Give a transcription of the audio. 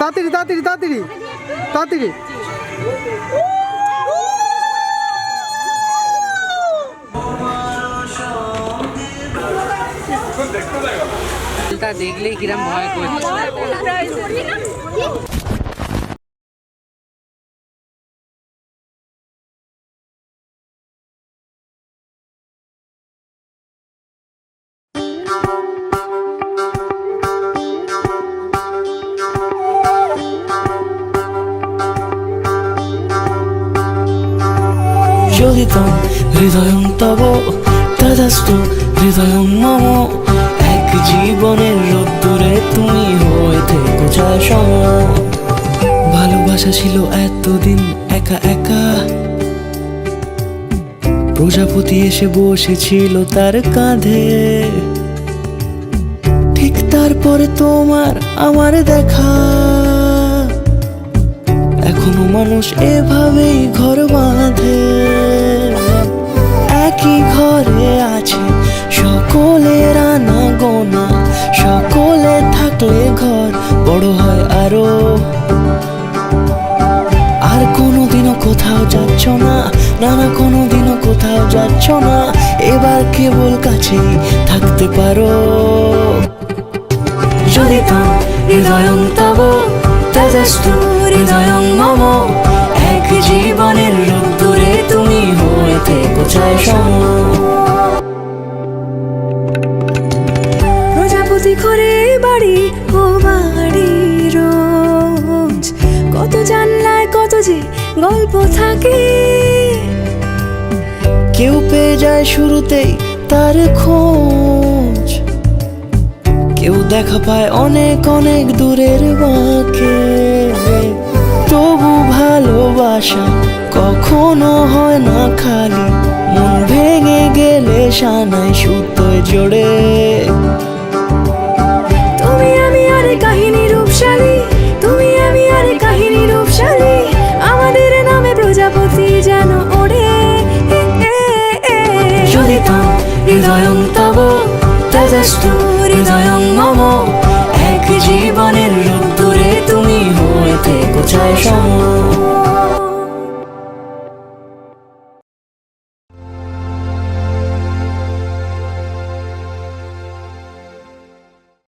তাড়াতাড়ি তাড়াতাড়ি তাড়াতাড়ি তাড়াতাড়ি। দেখলেই কিরম ভয় করছে। যোগিতং হৃদয়ং তব তদাস্তু হৃদয়ং মম। এক জীবনের রোদ্দুরে তুমি হয়ে থেকো চায় সম। ভালোবাসা ছিল এতদিন একা একা, প্রজাপতি এসে বসেছিল তার কাঁধে। ঠিক তারপরে তোমার আমার দেখা, এখনো মানুষ এভাবেই ঘর বাঁধে। একই ঘরে আছে সকলের আনা গোনা, সকলে থাকলে ঘর বড় হয় আরো। আর কোনোদিনও কোথাও যাচ্ছ না, না না কোনোদিনও কোথাও যাচ্ছ না, এবার কেবল কাছেই থাকতে পারো। যদি তো হৃদয়ং তব তদাস্তু হৃদয়ং মম। এক জীবনের রোদ্দুরে তুমি হয়ে থেকো চায় সম। প্রজাপতি ঘরে বাড়ি ও বাড়ি রোজ, কত জানলায় কত যে গল্প থাকে। কেউ পেয়ে যায় শুরুতেই তার খোঁজ, কেউ দেখা পায় অনেক অনেক দূরের বাঁকে। তবু ভালোবাসা কখনো হয় না খালি, মন ভেঙে গেলে সানাই সুতোয় জোড়ে। তুমি আমি আরে কাহিনী রূপশালী, তুমি আমি আরে কাহিনী রূপশালী, আমাদের নামে প্রজাপতি যেন ওড়ে। যদি তো হৃদয়ং তব তদাস্তু